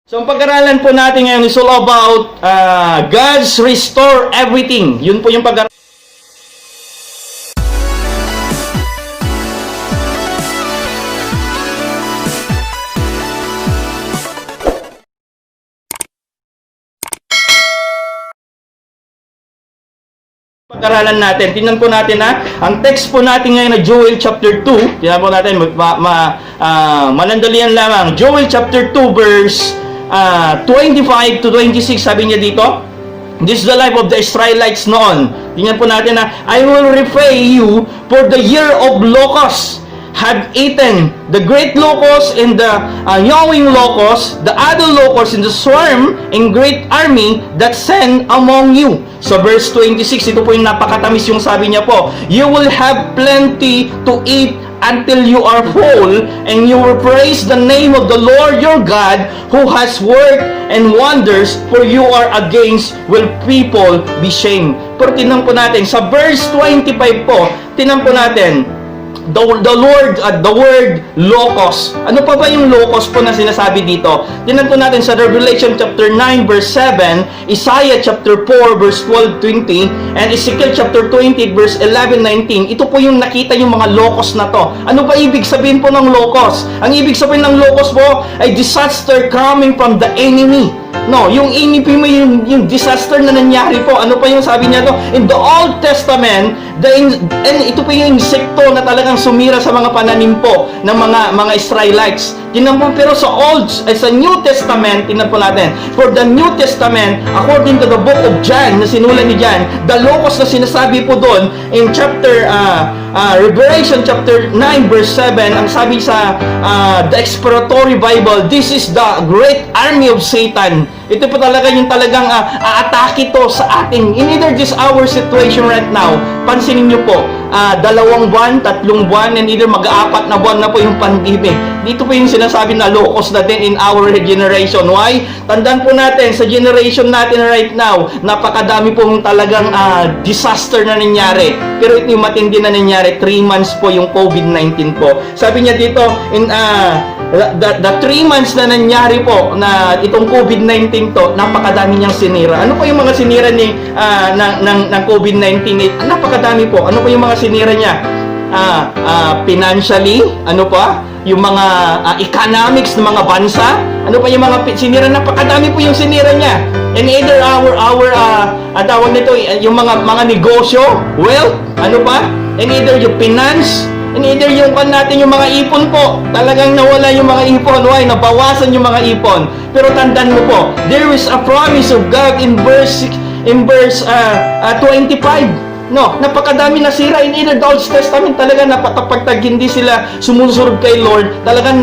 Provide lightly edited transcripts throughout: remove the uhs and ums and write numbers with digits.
So, ang pag-aralan po natin ngayon is all about God's restore everything. Yun po yung pag-aralan. Pag-aralan natin. Tingnan po natin ang text po natin ngayon na Joel chapter 2. Tingnan po natin, manandalian lamang. Joel chapter 2 verse 25 to 26, sabi niya dito, this is the life of the Israelites noon. Tingnan po natin I will repay you for the year of locusts have eaten, the great locust and the yawing locust, the other locusts in the swarm and great army that sent among you. So verse 26, ito po yung napakatamis yung sabi niya po, you will have plenty to eat until you are full, and you will praise the name of the Lord your God, who has worked and wonders, for you are against will people be shamed. Pero tinan po natin, sa verse 25 po, tinan po natin, the word locust. Ano pa ba yung locust po na sinasabi dito? Tingnan po natin sa Revelation chapter 9 verse 7, Isaiah chapter 4 verse 12-20, and Ezekiel chapter 20 verse 11-19. Ito po yung nakita yung mga locust na to. Ano ba ibig sabihin po ng locust? Ang ibig sabihin ng locust po ay disaster coming from the enemy. No, yung enemy mo, yung disaster na nangyari po. Ano pa yung sabi niya to? In the Old Testament, and ito po yung insekto na talagang sumira sa mga pananim po ng mga Israelites. Tingnan po, pero sa New Testament, tingnan po natin. For the New Testament, according to the book of John, na sinulat ni John, the locust na sinasabi po doon in chapter Revelation chapter 9 verse 7, ang sabi sa the Expiratory Bible, this is the great army of Satan. Ito po talaga yung talagang aatake to sa atin. In either this our situation right now, pansinin nyo po, 2 buwan, 3 buwan, and either mag-4 na buwan na po yung pandemic. Dito po yung sinasabi na locust na din in our generation. Why? Tandaan po natin, sa generation natin right now, napakadami pong talagang disaster na nangyari. Pero ito yung matindi na nangyari, 3 months po yung COVID-19 po. Sabi niya dito, in the 3 months na nangyari po na itong COVID-19 to, napakadami niyang sinira. Ano po yung mga sinira ng COVID-19? Napakadami po. Ano po yung mga sinira niya? Financially, ano pa? Yung mga economics ng mga bansa. Ano pa yung mga sinira? Napakadami po yung sinira niya. And either tawag nito, yung mga negosyo, wealth, ano pa? And either yung finance, and either yung natin yung mga ipon po, talagang nawala yung mga ipon. Why? Nabawasan yung mga ipon. Pero tandaan mo po, there is a promise of God in verse 25. No, napakadami na sira. In either the Old Testament, talaga kapag hindi sila sumusunod kay Lord, talagang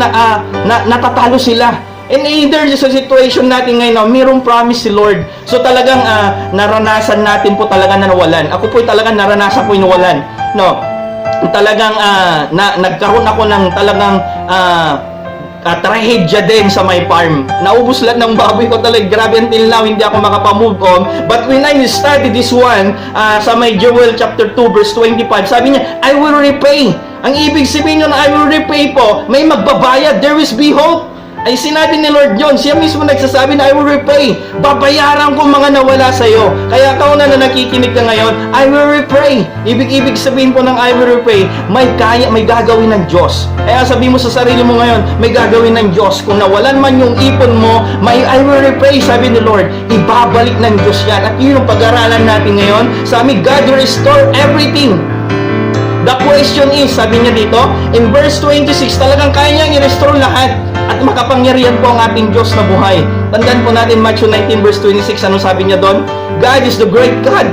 natatalo sila. And either sa situation natin ngayon, mayroong promise si Lord. So talagang naranasan natin po talaga na nawalan. Ako po talagang naranasan po yung nawalan. No, talagang nagkaroon ako ng talagang trahedya din sa my farm. Naubos lahat ng baboy ko talaga. Grabe, until now, hindi ako makapamove on. But when I studied this one, sa may Joel chapter 2 verse 25, sabi niya, I will repay. Ang ibig sabihin nyo na I will repay po, may magbabayad. There is be hope. Ay sinabi ni Lord John, siya mismo nagsasabi na I will repay. Babayaran ko mga nawala sa iyo. Kaya ikaw na nakikinig ka ngayon, I will repay. Ibig sabihin po ng I will repay, may gagawin ng Diyos. Kaya sabihin mo sa sarili mo ngayon, may gagawin ng Diyos. Kung nawalan man yung ipon mo, may I will repay, sabi ni Lord, ibabalik ng Diyos yan. At yun ang pag-aralan natin ngayon. Sa amin, God will restore everything. The question is, sabi niya dito, in verse 26, talagang kaya niyang i-restore lahat. At makapangyarihan po ang ating Diyos na buhay. Tandaan po natin Matthew 19 verse 26, ano sabi niya doon? God is the great God.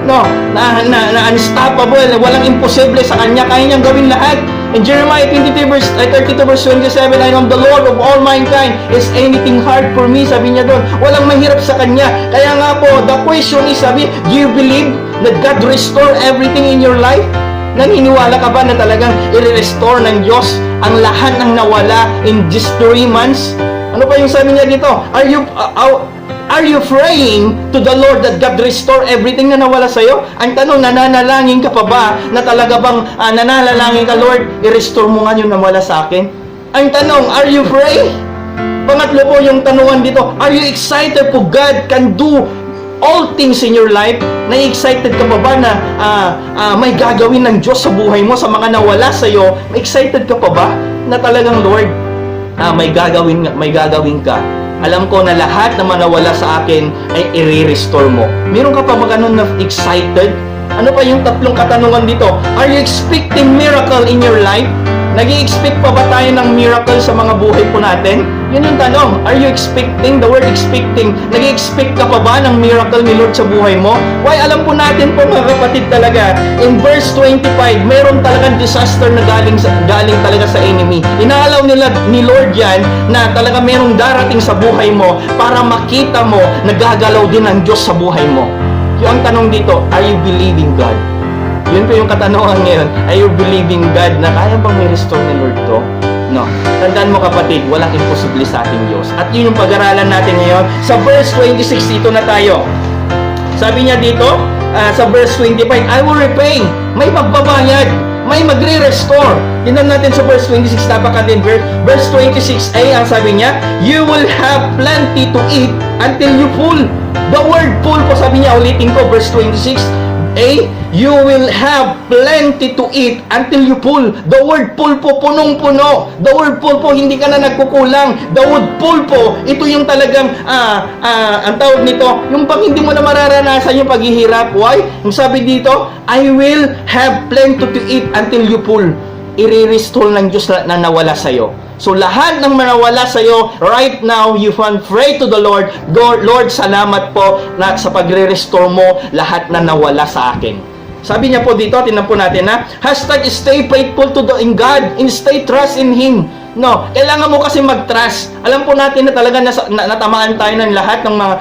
No, na unstoppable, walang imposible sa Kanya, kaya niyang gawin lahat. In Jeremiah 32 verse 27, I am the Lord of all mankind. Is anything hard for me? Sabi niya doon, walang mahirap sa Kanya. Kaya nga po, the question is, sabi, do you believe that God restore everything in your life? Naniniwala ka ba na talagang i-restore ng Diyos ang lahat ng nawala in just 3 months? Ano pa yung sabi niya dito? Are you praying to the Lord that God restore everything na nawala sa iyo? Ang tanong, nananalangin ka pa ba na talaga bang nananalangin ka, Lord, i-restore mo nga yung nawala sa akin? Ang tanong, are you praying? Pangatlo po yung tanungan dito, are you excited po God can do all things in your life? Na-excited ka pa ba na may gagawin ng Diyos sa buhay mo, sa mga nawala sa iyo? Excited ka pa ba na talagang Lord, may gagawin ka? Alam ko na lahat na manawala sa akin ay i-restore mo. Meron ka pa ba ganun na excited? Ano pa yung tatlong katanungan dito? Are you expecting miracle in your life? Nag-i-expect pa ba tayo ng miracle sa mga buhay po natin? Yun yung tanong. Are you expecting? The word expecting. Nag-i-expect ka pa ba ng miracle ni Lord sa buhay mo? Why, alam po natin po mga kapatid talaga, in verse 25, meron talagang disaster na galing talaga sa enemy. Inaalaw nila ni Lord yan na talaga merong darating sa buhay mo para makita mo na gagalaw din ang Diyos sa buhay mo. Yung ang tanong dito, are you believing God? Yun po yung katanungan ngayon. Are you believing God na kaya bang may restore ni Lord to? No. Tandaan mo kapatid, walang imposible sa ating Diyos. At yun yung pag-aralan natin ngayon. Sa verse 26, dito na tayo. Sabi niya dito, sa verse 25, I will repay. May magbabayad. May magre-restore. Tingnan natin sa verse 26, napakatin. Verse 26a, ang sabi niya, you will have plenty to eat until you full. The word full po, sabi niya, ulitin ko, verse 26, you will have plenty to eat until you full. The word full po, punong-puno. The word full po, hindi ka na nagkukulang. The word full po, ito yung talagang, ang tawag nito, yung pang hindi mo na mararanasan yung paghihirap. Why? Yung sabi dito, I will have plenty to eat until you full. I-restore ng Diyos na nawala sa'yo. So, lahat ng manawala sa'yo, right now, you can pray to the Lord, Lord, salamat po na sa pagre-restore mo lahat na nawala sa akin. Sabi niya po dito, tingnan po natin na, stay faithful in God, and stay trust in Him. No, kailangan mo kasi mag-trust. Alam po natin na talaga natamaan tayo ng lahat ng mga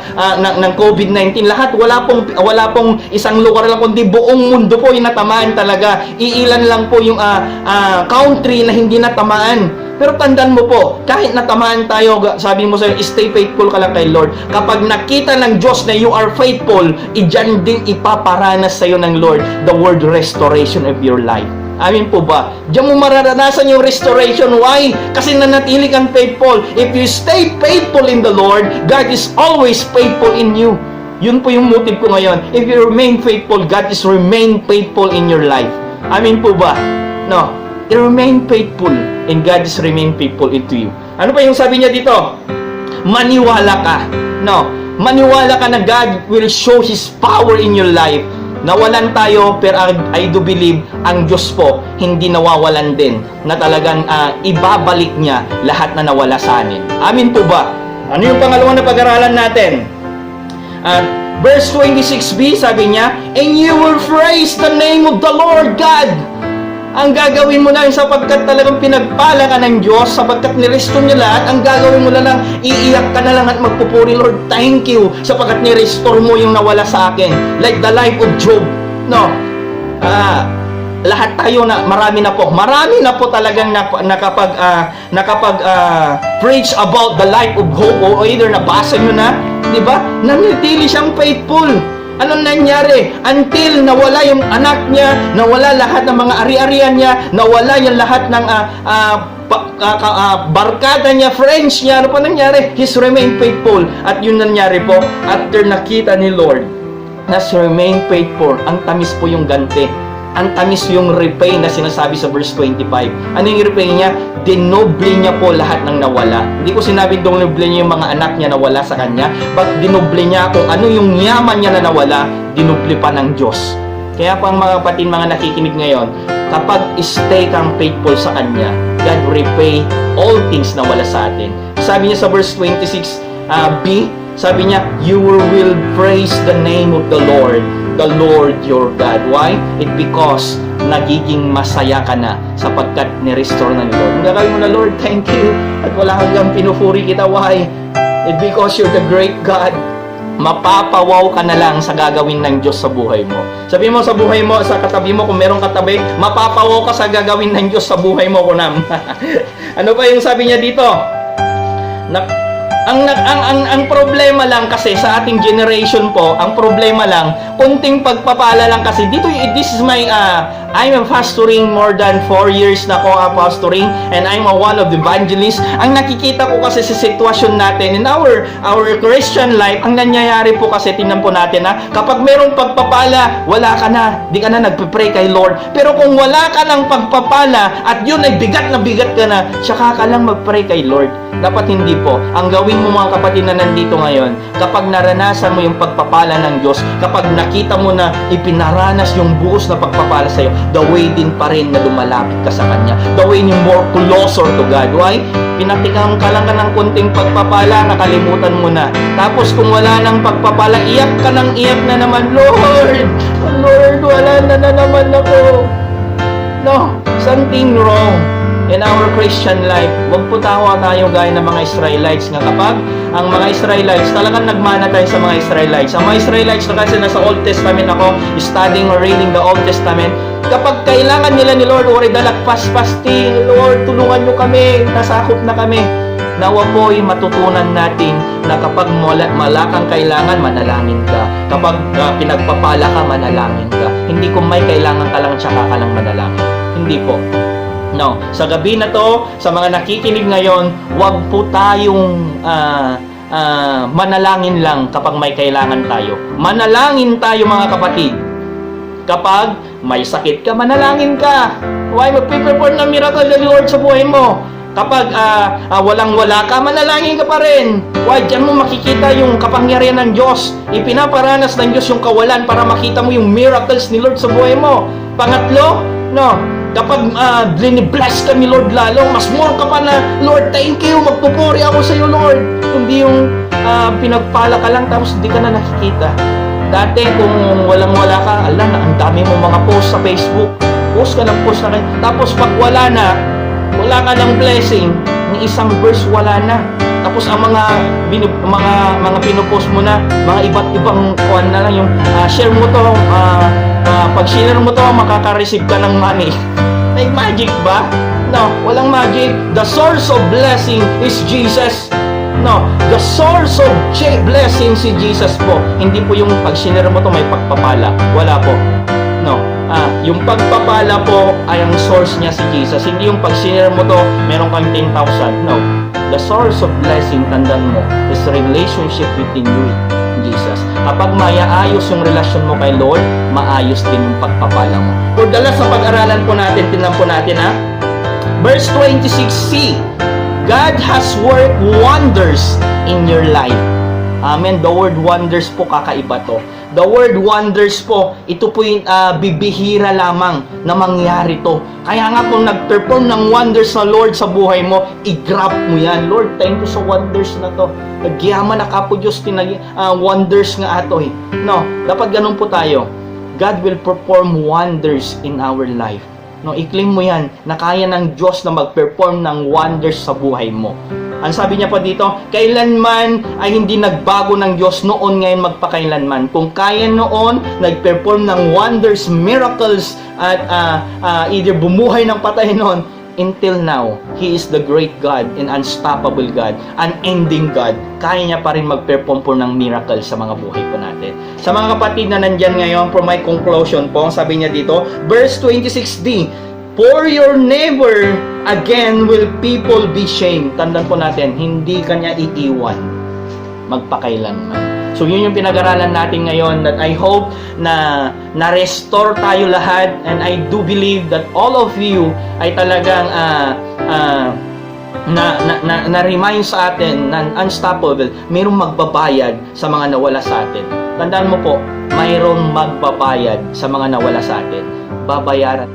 ng COVID-19. Lahat wala pong isang lugar lang kundi buong mundo po yung natamaan talaga. Iilan lang po yung country na hindi natamaan. Pero tandaan mo po, kahit natamaan tayo, sabi mo sa'yo, stay faithful ka lang kay Lord. Kapag nakita ng Diyos na you are faithful, iyan din ipaparanas sa'yo ng Lord the word restoration of your life. Amin po ba? Diyan mo mararanasan yung restoration. Why? Kasi nanatili kang faithful. If you stay faithful in the Lord, God is always faithful in you. Yun po yung motive ko ngayon. If you remain faithful, God is remain faithful in your life. Amin po ba? No. You remain faithful and God is remain faithful into you. Ano pa yung sabi niya dito? Maniwala ka. No. Maniwala ka na God will show His power in your life. Nawalan tayo, pero I do believe ang Diyos po hindi nawawalan din na talagang ibabalik niya lahat na nawala sa amin. Amin po ba? Ano yung pangalawang na pag-aralan natin? Verse 26b, sabi niya, and you will praise the name of the Lord God. Ang gagawin mo lang sapagkat talagang pinagpala ka ng Diyos, sapagkat nirestore niya lahat, ang gagawin mo lang, iiyak ka na lang at magpupuri, Lord, thank you, sapagkat nirestore mo yung nawala sa akin. Like the life of Job. No. Lahat tayo na, marami na po talagang nakapag preach about the life of Job, o either nabasa nyo na, di ba? Nanatili siyang faithful. Anong nangyari? Until nawala yung anak niya, nawala lahat ng mga ari-arian niya, nawala yung lahat ng barkada niya, friends niya, ano pa nangyari? He's remained faithful. At yun nangyari po, after nakita ni Lord, has remained faithful. Ang tamis po yung ganti. Ang tamis yung repay na sinasabi sa verse 25. Ano yung repay niya? Dinoble niya po lahat ng nawala. Hindi ko sinabing dinoble niya yung mga anak niya na wala sa kanya, but dinoble niya kung ano yung yaman niya na nawala, dinoble pa ng Diyos. Kaya po ang mga kapatid, mga nakikinig ngayon, kapag stay kang faithful sa Kanya, God repay all things na wala sa atin. Sabi niya sa verse 26b, sabi niya, you will praise the name of the Lord your God. Why? It because nagiging masaya ka na sapagkat ni-restore na ni Lord. Ang gagawin mo na, Lord, thank you. At wala hanggang pinupuri kita. Why? It because you're the great God. Mapapawaw ka na lang sa gagawin ng Diyos sa buhay mo. Sabi mo sa buhay mo, sa katabi mo, kung merong katabi, mapapawaw ka sa gagawin ng Diyos sa buhay mo, kunam. Ano pa yung sabi niya dito? Ang problema lang kasi sa ating generation po, ang problema lang, kunting pagpapala lang kasi dito. This is my I'm pastoring more than 4 years na ako pastoring, and I'm one of the evangelists. Ang nakikita ko kasi sa sitwasyon natin in our Christian life, ang nangyayari po kasi, tingnan po natin kapag merong pagpapala, wala ka na, di ka na nagpe-pray kay Lord. Pero kung wala ka ng pagpapala at yun ay bigat ka na, tsaka ka lang mag-pray kay Lord. Dapat hindi po. Ang gawin mo mga kapatid na nandito ngayon, kapag naranasan mo yung pagpapala ng Diyos, kapag nakita mo na ipinaranas yung buos na pagpapala sa'yo, the way din pa rin na lumalapit ka sa Kanya. The way yung more closer to God. Why? Pinatigang ka lang ng konting pagpapala, nakalimutan mo na. Tapos kung wala ng pagpapala, iyak ka ng iyak na naman, Lord, wala na naman ako. No, something wrong in our Christian life. Huwag po tayo gaya ng mga Israelites nga kapag ang mga Israelites, talagang nagmana tayo sa mga Israelites. Ang mga Israelites na kasi nasa Old Testament ako, studying or reading the Old Testament, kapag kailangan nila ni Lord, ori dalagpas-pasting, Lord, tulungan nyo kami, nasakop na kami. Nawa po'y matutunan natin na kapag wala kang kailangan, manalangin ka. Kapag pinagpapala ka, manalangin ka. Hindi kung may kailangan ka lang, tsaka ka lang manalangin. Hindi po. No, sa gabi na to, sa mga nakikinig ngayon, wag po tayong manalangin lang kapag may kailangan tayo. Manalangin tayo mga kapatid. Kapag may sakit ka, manalangin ka. Why? Magpe-perform ng miracle ng Lord sa buhay mo. Kapag walang-wala ka, manalangin ka pa rin. Why? Diyan mo makikita yung kapangyarihan ng Diyos. Ipinaparanas ng Diyos yung kawalan para makita mo yung miracles ni Lord sa buhay mo. Pangatlo, no, kapag bless ka ni Lord lalo, mas more ka pa na, Lord, thank you, magpupuri ako sa iyo, Lord. Hindi yung pinagpala ka lang tapos hindi ka na nakikita. Dati, kung walang-wala ka, ang dami mo mga post sa Facebook. Post ka na kayo. Tapos pag wala ka ng blessing, ni isang verse wala na. Tapos ang mga pinopost mo na, mga iba't ibang kuwan na lang yung share mo to, pag share mo to, makaka-receive ka ng money. May magic ba? No, walang magic. The source of blessing is Jesus. No, the source of blessing si Jesus po. Hindi po yung pag share mo to may pagpapala. Wala po. No. Yung pagpapala po ay ang source niya si Jesus. Hindi yung pag share mo to, meron kang 10,000. No. The source of blessing, tandaan mo, is relationship within you, Jesus. Kapag maayos yung relasyon mo kay Lord, maayos din yung pagpapala mo. O dala sa pag-aralan po natin, tingnan po natin Verse 26c, God has worked wonders in your life. Amen. The word wonders po, kakaiba to. The word wonders po, ito po yung bibihira lamang na mangyari to. Kaya nga kung nag-perform ng wonders na Lord sa buhay mo, i-grab mo yan. Lord, thank you sa wonders na to. Nagyaman na ka po Diyos, wonders nga ato No, dapat ganun po tayo. God will perform wonders in our life. No, i-claim mo yan na kaya ng Diyos na mag-perform ng wonders sa buhay mo. Ang sabi niya pa dito, kailanman ay hindi nagbago ng Diyos noon, ngayon, magpakailanman. Kung kaya noon, nag-perform ng wonders, miracles, at either bumuhay ng patay noon, until now, He is the great God and unstoppable God, unending God. Kaya niya pa rin mag-perform po ng miracle sa mga buhay po natin. Sa mga kapatid na nandyan ngayon, for my conclusion po, sabi niya dito, verse 26d, for your neighbor, again will people be shamed. Tandaan po natin, hindi kanya iiwan magpakailanman. So yun yung pinag-aralan natin ngayon, that I hope na na-restore tayo lahat, and I do believe that all of you ay talagang na-remind sa atin na unstoppable, mayroong magbabayad sa mga nawala sa atin. Tandaan mo po, mayroong magbabayad sa mga nawala sa atin. Babayaran.